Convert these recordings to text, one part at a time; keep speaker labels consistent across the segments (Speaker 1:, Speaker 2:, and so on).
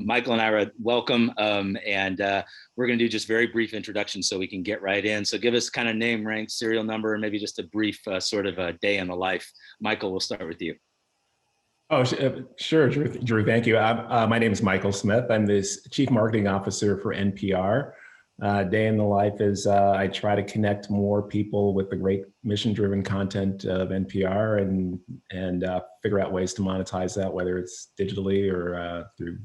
Speaker 1: Michael and Ira, welcome. We're going to do just very brief introductions so we can get right in. So give us kind of name, rank, serial number, and maybe just a brief sort of a day in the life. Michael, we'll start with you.
Speaker 2: Oh, sure, Drew, thank you. My name is Michael Smith. I'm the Chief Marketing Officer for NPR. Day in the life is I try to connect more people with the great mission-driven content of NPR and figure out ways to monetize that, whether it's digitally or through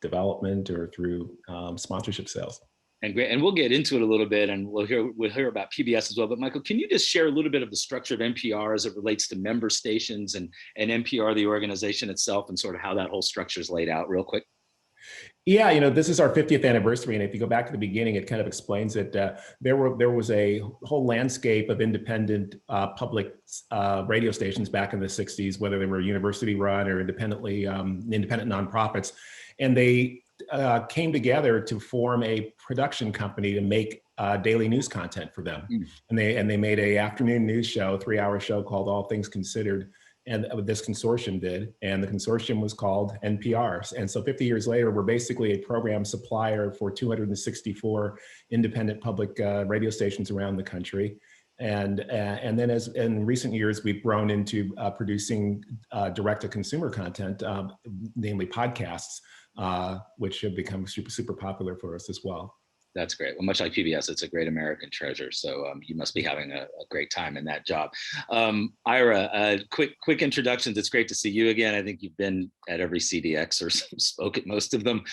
Speaker 2: development or through sponsorship sales.
Speaker 1: And great, and we'll get into it a little bit, and we'll hear about PBS as well. But Michael, can you just share a little bit of the structure of NPR as it relates to member stations and NPR, the organization itself, and sort of how that whole structure is laid out, real quick?
Speaker 2: Yeah, this is our 50th anniversary, and if you go back to the beginning, it kind of explains it. There was a whole landscape of independent public radio stations back in the 60s, whether they were university run or independent nonprofits, and they came together to form a production company to make daily news content for them. And they made a afternoon news show, 3-hour show called All Things Considered. And this consortium did, and the consortium was called NPR. And so 50 years later, we're basically a program supplier for 264 independent public radio stations around the country. And then as in recent years, we've grown into producing direct-to-consumer content, namely podcasts, which have become super popular for us as well.
Speaker 1: That's great. Well, much like PBS, it's a great American treasure. So you must be having a great time in that job. Ira, quick introductions. It's great to see you again. I think you've been at every CDX or spoke at most of them,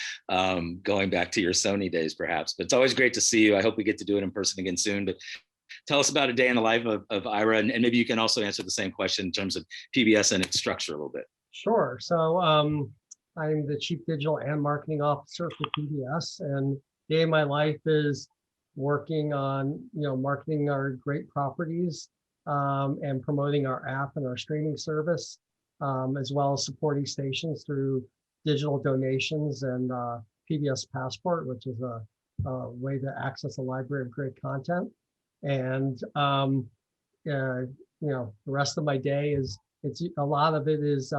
Speaker 1: going back to your Sony days, perhaps. But it's always great to see you. I hope we get to do it in person again soon. But tell us about a day in the life of Ira, and maybe you can also answer the same question in terms of PBS and its structure a little bit.
Speaker 3: Sure. So I'm the Chief Digital and Marketing Officer for PBS, and day in my life is working on, marketing our great properties and promoting our app and our streaming service, as well as supporting stations through digital donations and PBS Passport, which is a way to access a library of great content. And the rest of my day is a lot of it is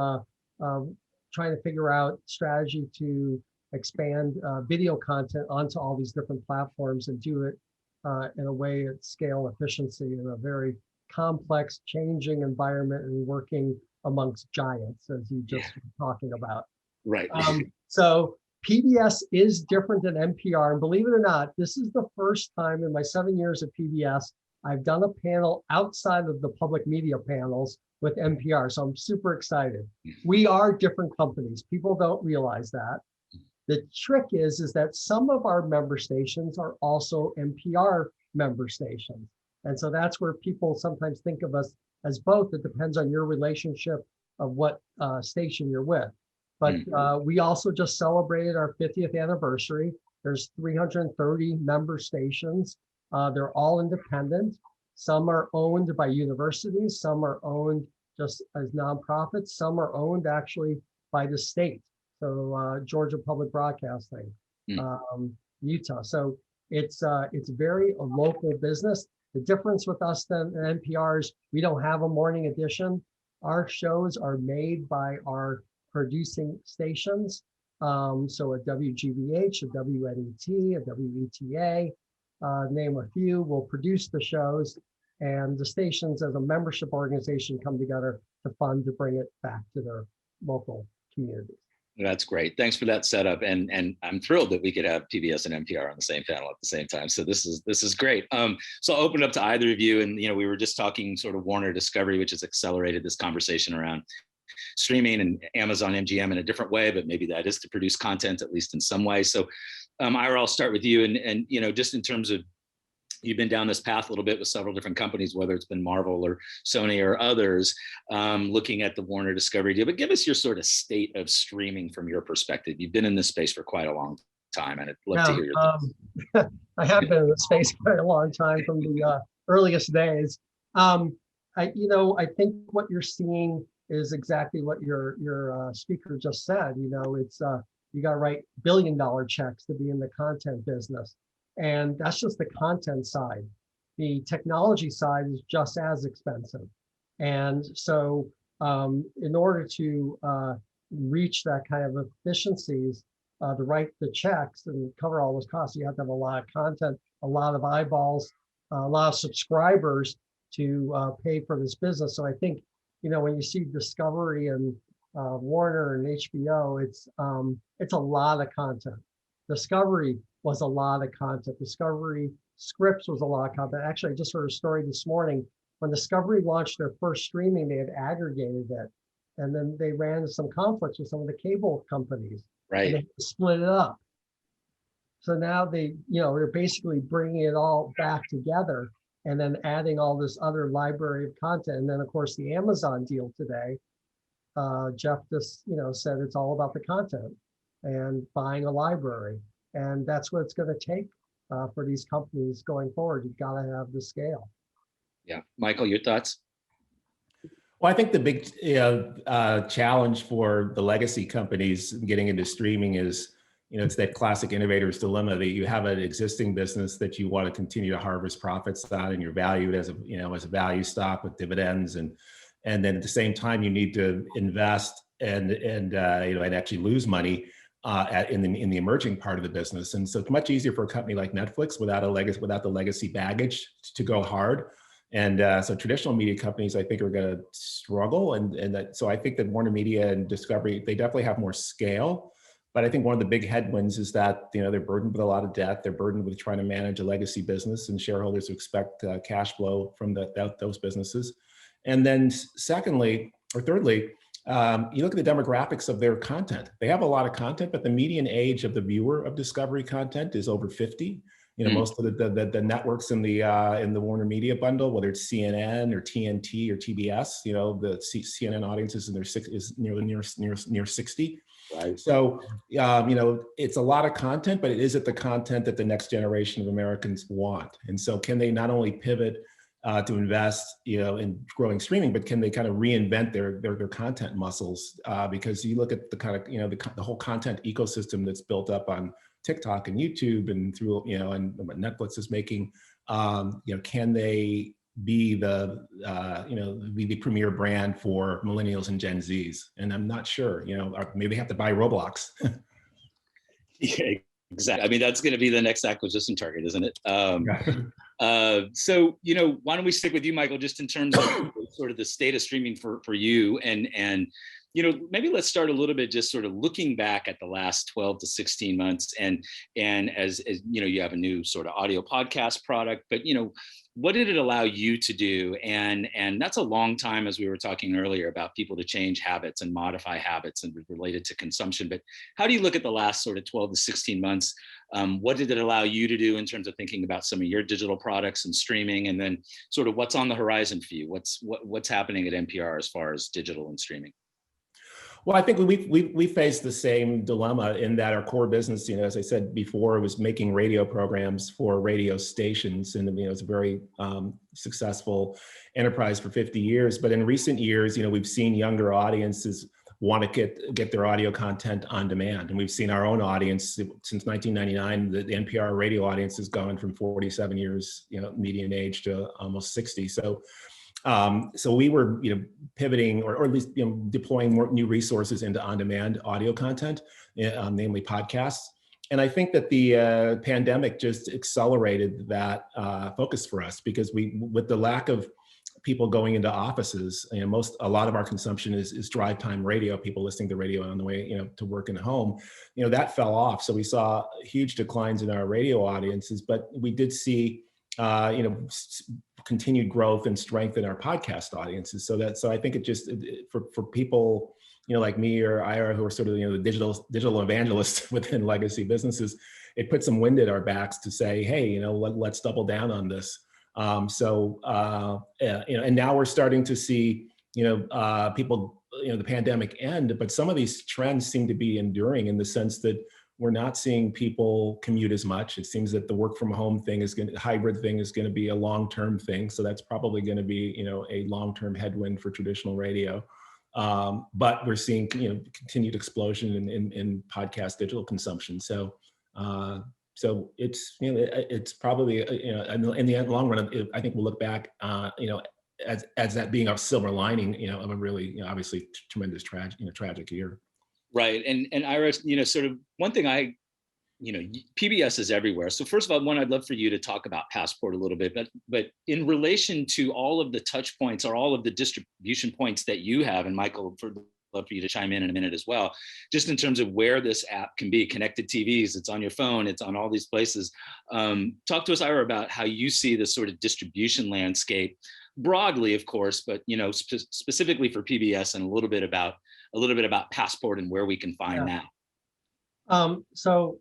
Speaker 3: trying to figure out strategy to expand video content onto all these different platforms and do it in a way at scale efficiency in a very complex, changing environment and working amongst giants, as you just were talking about.
Speaker 1: Right.
Speaker 3: So PBS is different than NPR. And believe it or not, this is the first time in my 7 years at PBS, I've done a panel outside of the public media panels with NPR. So I'm super excited. We are different companies. People don't realize that. The trick is that some of our member stations are also NPR member stations. And so that's where people sometimes think of us as both. It depends on your relationship of what station you're with. But we also just celebrated our 50th anniversary. There's 330 member stations. They're all independent. Some are owned by universities. Some are owned just as nonprofits. Some are owned actually by the state. So Georgia Public Broadcasting, Utah. So it's very a local business. The difference with us than NPR is we don't have a morning edition. Our shows are made by our producing stations. So a WGBH, a WNET, a WETA, name a few, will produce the shows, and the stations as a membership organization come together to fund to bring it back to their local communities.
Speaker 1: That's great. Thanks for that setup, and I'm thrilled that we could have PBS and NPR on the same panel at the same time. So this is great. So I'll open up to either of you, and we were just talking sort of Warner Discovery, which has accelerated this conversation around streaming, and Amazon MGM in a different way, but maybe that is to produce content at least in some way. So Ira, I'll start with you, and just in terms of, you've been down this path a little bit with several different companies, whether it's been Marvel or Sony or others, looking at the Warner Discovery deal. But give us your sort of state of streaming from your perspective. You've been in this space for quite a long time, and I'd love to hear your thoughts.
Speaker 3: I have been in this space quite a long time, from the earliest days. I think what you're seeing is exactly what your speaker just said. It's you got to write billion-dollar checks to be in the content business. And that's just the content side. The technology side is just as expensive. And so in order to reach that kind of efficiencies, to write the checks and cover all those costs, you have to have a lot of content, a lot of eyeballs, a lot of subscribers to pay for this business. So I think, when you see Discovery and Warner and HBO, it's a lot of content. Discovery was a lot of content. Discovery Scripts was a lot of content. Actually, I just heard a story this morning. When Discovery launched their first streaming, they had aggregated it. And then they ran into some conflicts with some of the cable companies.
Speaker 1: Right.
Speaker 3: And they split it up. So now they're basically bringing it all back together and then adding all this other library of content. And then, of course, the Amazon deal today, Jeff just, said it's all about the content and buying a library. And that's what it's going to take for these companies going forward. You've got to have the scale.
Speaker 1: Yeah. Michael, your thoughts?
Speaker 2: Well, I think the big challenge for the legacy companies getting into streaming is, it's that classic innovator's dilemma that you have an existing business that you want to continue to harvest profits on, and you're valued as a value stock with dividends, and then at the same time you need to invest and actually lose money in the emerging part of the business. And so it's much easier for a company like Netflix without the legacy baggage to go hard. And so traditional media companies, I think, are going to struggle. So I think that Warner Media and Discovery, they definitely have more scale. But I think one of the big headwinds is that, they're burdened with a lot of debt. They're burdened with trying to manage a legacy business, and shareholders expect cash flow from those businesses. And then thirdly, you look at the demographics of their content. They have a lot of content, but the median age of the viewer of Discovery content is over 50. Most of the networks in the Warner Media bundle, whether it's CNN or TNT or TBS, the CNN audience is near 60.
Speaker 1: Right.
Speaker 2: So, it's a lot of content, but it is at the content that the next generation of Americans want. And so can they not only pivot to invest, in growing streaming, but can they kind of reinvent their content muscles? Because you look at the kind of, the whole content ecosystem that's built up on TikTok and YouTube and through, and what Netflix is making, can they be the premier brand for millennials and Gen Zs? And I'm not sure, or maybe they have to buy Roblox.
Speaker 1: Yeah, exactly. I mean, that's going to be the next acquisition target, isn't it? So, why don't we stick with you, Michael, just in terms of sort of the state of streaming for you, and maybe let's start a little bit just sort of looking back at the last 12 to 16 months, and as you have a new sort of audio podcast product, but what did it allow you to do? And that's a long time, as we were talking earlier, about people to change habits and modify habits and related to consumption. But how do you look at the last sort of 12 to 16 months? What did it allow you to do in terms of thinking about some of your digital products and streaming, and then sort of what's on the horizon for you? What's happening at NPR as far as digital and streaming?
Speaker 2: Well, I think we faced the same dilemma in that our core business, as I said before, was making radio programs for radio stations, and it's a very successful enterprise for 50 years. But in recent years, we've seen younger audiences want to get their audio content on demand, and we've seen our own audience since 1999. The NPR radio audience has gone from 47 years, median age, to almost 60. So we were, pivoting or at least, deploying more new resources into on-demand audio content, namely podcasts. And I think that the pandemic just accelerated that focus for us, because with the lack of people going into offices, a lot of our consumption is drive time radio, people listening to radio on the way, to work and home, that fell off. So we saw huge declines in our radio audiences, but we did see, continued growth and strength in our podcast audiences. So I think it just, for people, like me or Ira, who are sort of, the digital evangelists within legacy businesses, it put some wind at our backs to say, hey, let's double down on this. And now we're starting to see, people, the pandemic end, but some of these trends seem to be enduring, in the sense that we're not seeing people commute as much. It seems that the work from home thing hybrid thing is going to be a long-term thing. So that's probably going to be, a long-term headwind for traditional radio. But we're seeing, continued explosion in podcast digital consumption. So it's, it's probably, in the long run, I think we'll look back, as that being a silver lining, of a really, obviously tremendous tragic year.
Speaker 1: Right. And Ira, sort of one thing PBS is everywhere. So first of all, one, I'd love for you to talk about Passport a little bit, but in relation to all of the touch points or all of the distribution points that you have, and Michael, love for you to chime in a minute as well, just in terms of where this app can be. Connected TVs, it's on your phone, it's on all these places. Talk to us, Ira, about how you see the sort of distribution landscape broadly, of course, but specifically for PBS, and a little bit about Passport and where we can find that.
Speaker 3: So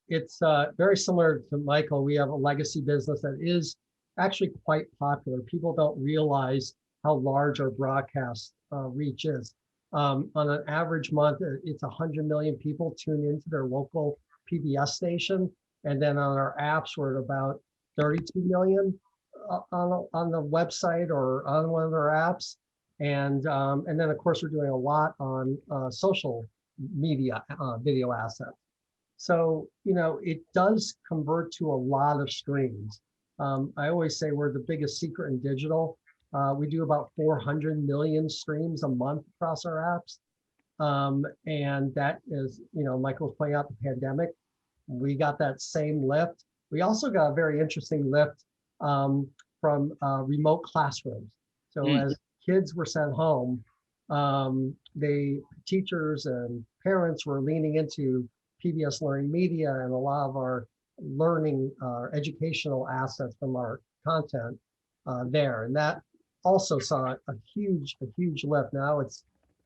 Speaker 3: it's very similar to Michael. We have a legacy business that is actually quite popular. People don't realize how large our broadcast reach is. On an average month, it's 100 million people tune into their local PBS station, and then on our apps, we're at about 32 million on the website or on one of our apps, and then of course we're doing a lot on social media video assets. So it does convert to a lot of streams. I always say we're the biggest secret in digital. We do about 400 million streams a month across our apps. And that is, Michael was pointing out the pandemic. We got that same lift. We also got a very interesting lift from remote classrooms. So as kids were sent home, teachers and parents were leaning into PBS Learning Media and a lot of our learning, educational assets from our content there. And that also saw a huge lift. Now it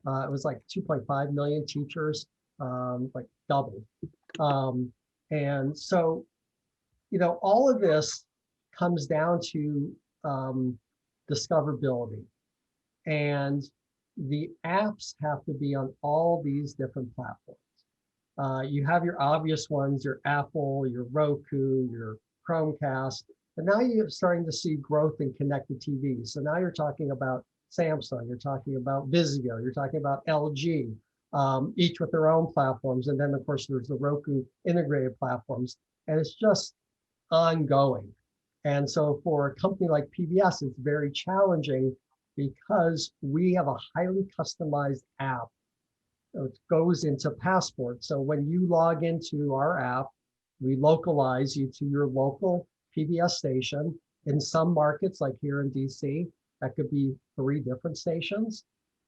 Speaker 3: was like 2.5 million teachers, like doubled. And so, all of this comes down to discoverability. And the apps have to be on all these different platforms. You have your obvious ones, your Apple, your Roku, your Chromecast, but now you're starting to see growth in connected TVs. So now you're talking about Samsung, you're talking about Vizio, you're talking about LG, each with their own platforms. And then of course there's the Roku integrated platforms, and it's just ongoing. And so for a company like PBS, it's very challenging because we have a highly customized app that goes into Passport. So when you log into our app, we localize you to your local PBS station. In some markets, like here in DC, that could be 3 different stations.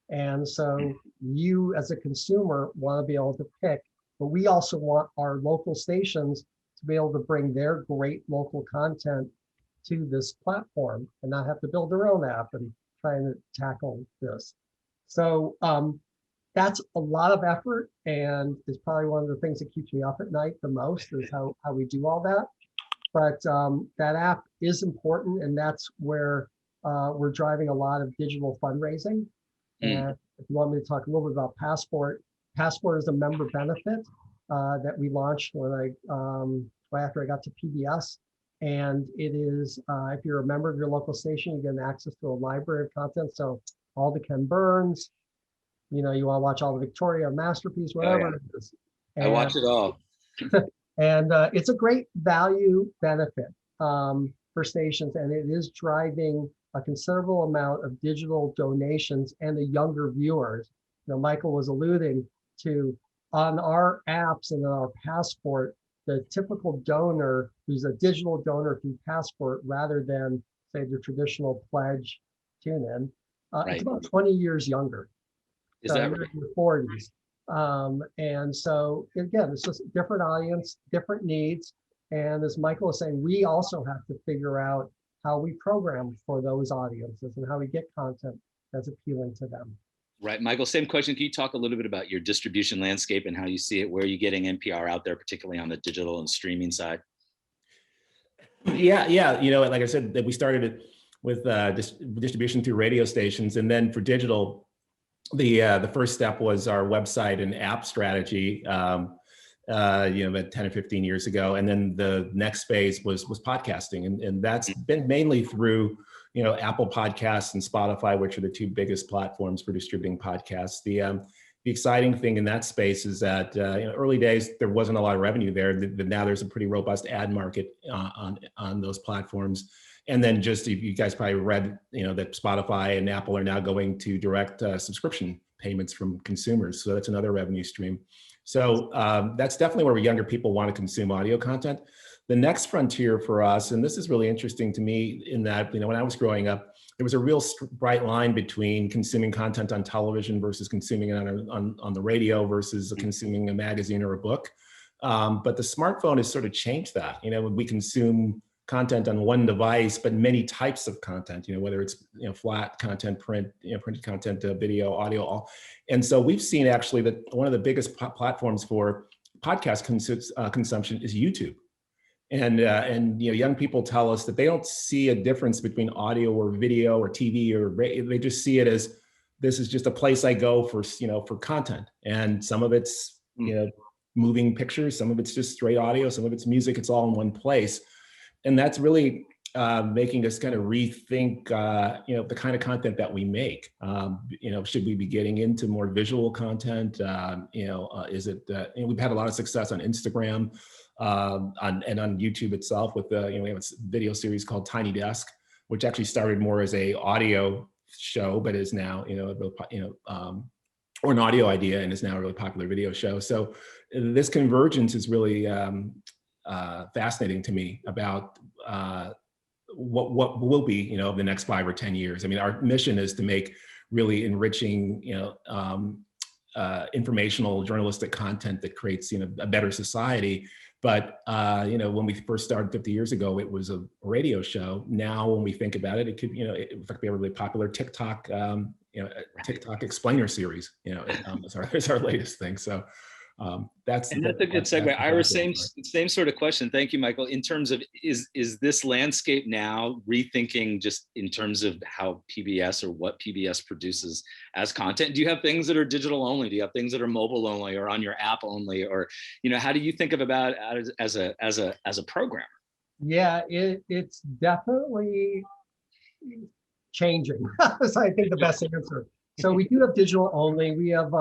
Speaker 3: And so you as a consumer want to be able to pick, but we also want our local stations to be able to bring their great local content to this platform and not have to build their own app and trying to tackle this. So that's a lot of effort, and it's probably one of the things that keeps me up at night the most is how we do all that. But that app is important, and that's where we're driving a lot of digital fundraising. And if you want me to talk a little bit about Passport, Passport is a member benefit that we launched when right after I got to PBS. And it is, if you're a member of your local station, you get access to a library of content. So all the Ken Burns, you want to watch all the Victoria Masterpiece, whatever it is. And,
Speaker 1: I watch it all.
Speaker 3: And it's a great value benefit for stations, and it is driving a considerable amount of digital donations and the younger viewers. Michael was alluding to on our apps and on our Passport, the typical donor who's a digital donor through Passport rather than say the traditional pledge tune in, it's about 20 years younger.
Speaker 1: Is that right?
Speaker 3: In your 40s. And so again, it's just a different audience, different needs. And as Michael was saying, we also have to figure out how we program for those audiences and how we get content that's appealing to them.
Speaker 1: Right, Michael, same question. Can you talk a little bit about your distribution landscape and how you see it? Where are you getting NPR out there, particularly on the digital and streaming side?
Speaker 2: Yeah. Like I said, that we started it with distribution through radio stations, and then for digital, the first step was our website and app strategy, about 10 or 15 years ago, and then the next phase was podcasting, and that's been mainly through Apple Podcasts and Spotify, which are the 2 biggest platforms for distributing podcasts. The exciting thing in that space is that early days there wasn't a lot of revenue there. Now there's a pretty robust ad market on those platforms. And then just, you guys probably read, that Spotify and Apple are now going to direct subscription payments from consumers. So that's another revenue stream. So that's definitely where younger people want to consume audio content. The next frontier for us, and this is really interesting to me in that, when I was growing up, there was a real bright line between consuming content on television versus consuming it on the radio versus consuming a magazine or a book. But the smartphone has sort of changed that. We consume content on one device, but many types of content, whether it's flat content, printed content, video, audio, all. And so we've seen actually that one of the biggest platforms for podcast consumption is YouTube. And young people tell us that they don't see a difference between audio or video or TV or radio. They just see it as, this is just a place I go for for content. And some of it's moving pictures, some of it's just straight audio, some of it's music. It's all in one place. And that's really making us kind of rethink, the kind of content that we make. Should we be getting into more visual content? Is it? We've had a lot of success on Instagram and on YouTube itself with we have a video series called Tiny Desk, which actually started more as a audio show, but is now or an audio idea and is now a really popular video show. So this convergence is really fascinating to me about what will be, the next 5 or 10 years. I mean, our mission is to make really enriching, informational journalistic content that creates, a better society. But, when we first started 50 years ago, it was a radio show. Now, when we think about it, it could, it could be a really popular TikTok, TikTok explainer series, is our latest thing. So that's a good
Speaker 1: segue. Ira, same sort of question. Thank you, Michael. In terms of, is this landscape now rethinking just in terms of how PBS or what PBS produces as content? Do you have things that are digital only? Do you have things that are mobile only or on your app only? Or, how do you think about it as a programmer?
Speaker 3: Yeah, it's definitely changing. That's, I think, the best answer. So we do have digital only. We have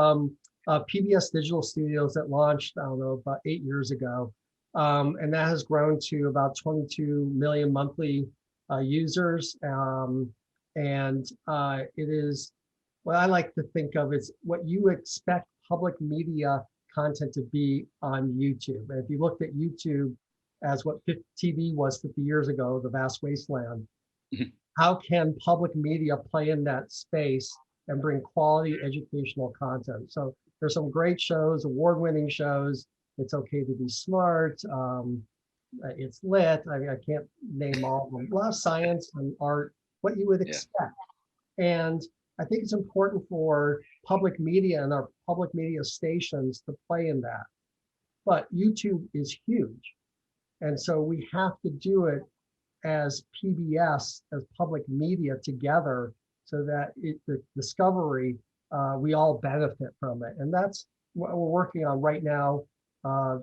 Speaker 3: PBS Digital Studios that launched, I don't know, about 8 years ago. And that has grown to about 22 million monthly users. And it is what I like to think of as what you expect public media content to be on YouTube. And if you looked at YouTube as what TV was 50 years ago, the vast wasteland, how can public media play in that space and bring quality educational content? So there's some great shows, award-winning shows. It's Okay to Be Smart. It's Lit. I can't name all of them. A lot of science and art, what you would expect. And I think it's important for public media and our public media stations to play in that. But YouTube is huge. And so we have to do it as PBS, as public media together, so that the discovery, we all benefit from it. And that's what we're working on right now,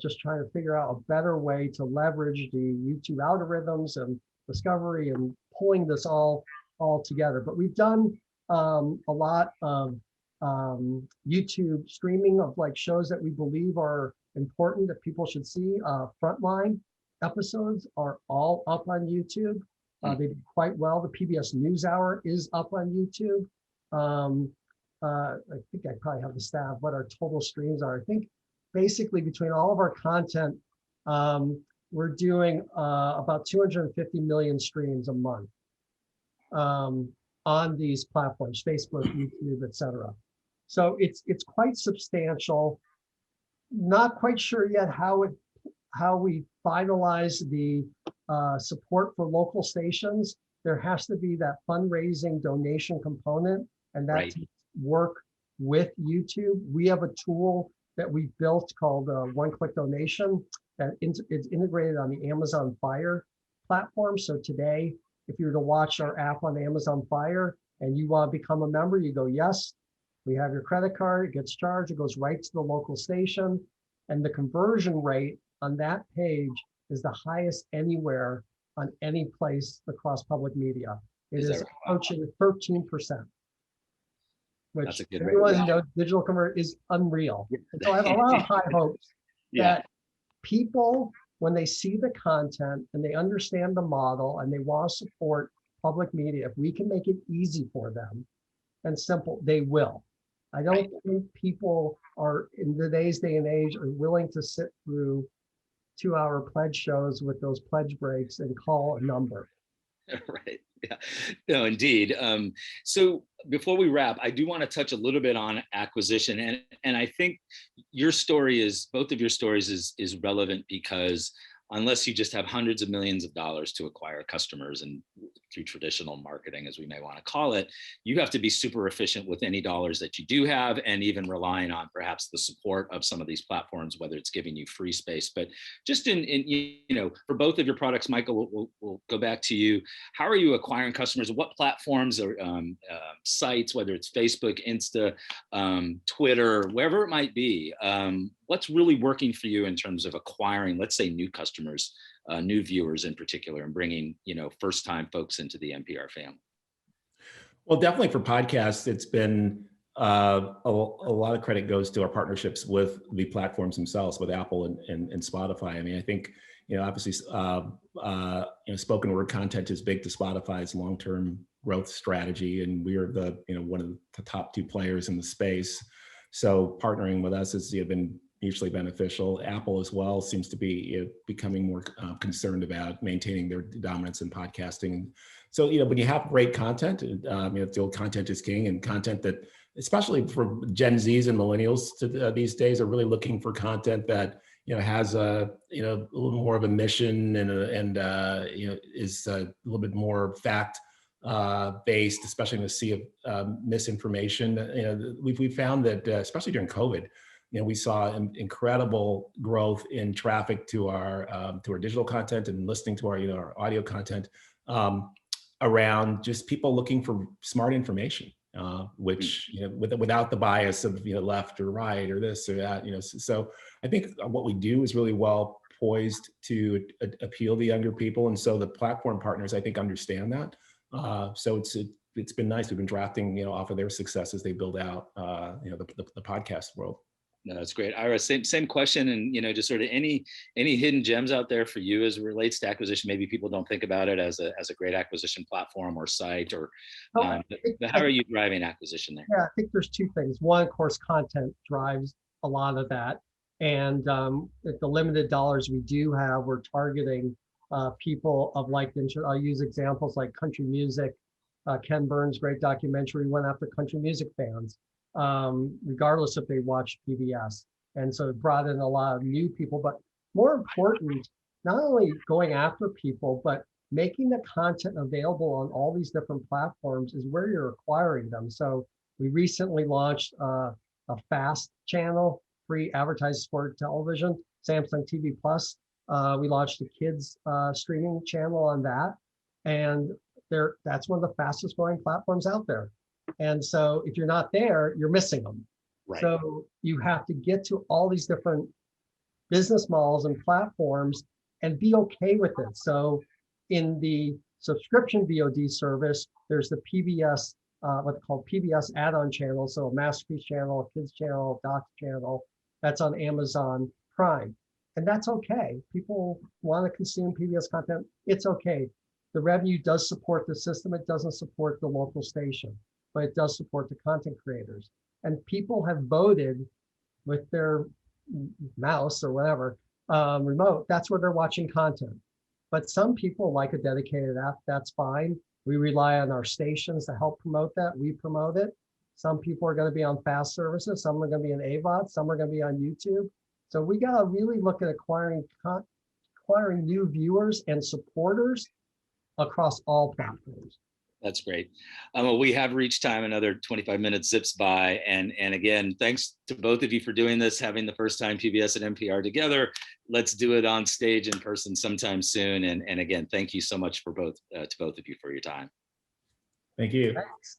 Speaker 3: just trying to figure out a better way to leverage the YouTube algorithms and discovery and pulling this all together. But we've done a lot of YouTube streaming of like shows that we believe are important that people should see. Frontline episodes are all up on YouTube. They did quite well. The PBS NewsHour is up on YouTube. I think I probably have the stat of what our total streams are. I think basically between all of our content, we're doing about 250 million streams a month on these platforms, Facebook, YouTube, etc. So it's quite substantial. Not quite sure yet how we finalize the support for local stations. There has to be that fundraising donation component, and that takes work with YouTube. We have a tool that we built called One-Click Donation that is integrated on the Amazon Fire platform. So today, if you were to watch our app on Amazon Fire and you want to become a member, you go, yes, we have your credit card, it gets charged, it goes right to the local station. And the conversion rate on that page is the highest anywhere on any place across public media. It is approaching 13%, which everyone knows digital convert is unreal. And so I have a lot of high hopes that people, when they see the content and they understand the model and they want to support public media, if we can make it easy for them and simple, they will. I don't think people are, in today's day and age, are willing to sit through 2-hour pledge shows with those pledge breaks and call a number.
Speaker 1: Right. Yeah. No, indeed. So before we wrap, I do want to touch a little bit on acquisition, and I think your story is, both of your stories is relevant, because unless you just have hundreds of millions of dollars to acquire customers and through traditional marketing, as we may want to call it, you have to be super efficient with any dollars that you do have, and even relying on perhaps the support of some of these platforms, whether it's giving you free space. But just in for both of your products, Michael, we'll go back to you. How are you acquiring customers? What platforms or sites, whether it's Facebook, Insta, Twitter, wherever it might be, what's really working for you in terms of acquiring, let's say, new customers, new viewers in particular, and bringing, first-time folks into the NPR family?
Speaker 2: Well, definitely for podcasts, it's been a lot of credit goes to our partnerships with the platforms themselves, with Apple and Spotify. I mean, I think, obviously, spoken word content is big to Spotify's long-term growth strategy, and we are one of the top 2 players in the space. So partnering with us has been mutually beneficial. Apple as well seems to be becoming more concerned about maintaining their dominance in podcasting. So, when you have great content, the old content is king, and content that, especially for Gen Zs and millennials these days, are really looking for content that, has a little more of a mission and is a little bit more fact based, especially in the sea of misinformation. We found that especially during COVID, we saw incredible growth in traffic to our digital content and listening to our audio content around just people looking for smart information, which without the bias of left or right or this or that. So I think what we do is really well poised to appeal to younger people, and so the platform partners, I think, understand that. So it's been nice. We've been drafting off of their success as they build out the podcast world.
Speaker 1: No, that's great. Ira, same question, and just sort of any hidden gems out there for you as it relates to acquisition. Maybe people don't think about it as a great acquisition platform or site, or but how are you driving acquisition there?
Speaker 3: Yeah, I think there's 2 things. One, of course, content drives a lot of that, and at the limited dollars we do have, we're targeting people of like interest. I'll use examples like country music. Ken Burns' great documentary went after country music fans, regardless if they watched PBS. And so it brought in a lot of new people, but more important, not only going after people, but making the content available on all these different platforms is where you're acquiring them. So we recently launched a FAST channel, free advertised sport television, Samsung TV Plus. We launched a kids streaming channel on that. And that's one of the fastest growing platforms out there. And so if you're not there, you're missing them.
Speaker 1: Right.
Speaker 3: So you have to get to all these different business models and platforms and be okay with it. So in the subscription VOD service, there's the PBS, what's called PBS add-on channel. So a Masterpiece channel, a kids channel, a docs channel, that's on Amazon Prime. And that's okay. People want to consume PBS content. It's okay. The revenue does support the system. It doesn't support the local station, but it does support the content creators. And people have voted with their mouse or whatever, remote, that's where they're watching content. But some people like a dedicated app, that's fine. We rely on our stations to help promote that. We promote it. Some people are going to be on FAST services. Some are going to be on AVOD. Some are going to be on YouTube. So we got to really look at acquiring new viewers and supporters across all platforms.
Speaker 1: That's great. Well, we have reached time. Another 25 minutes zips by. And again, thanks to both of you for doing this, having the first time PBS and NPR together. Let's do it on stage in person sometime soon. And again, thank you so much to both of you for your time.
Speaker 2: Thank you.
Speaker 3: Thanks.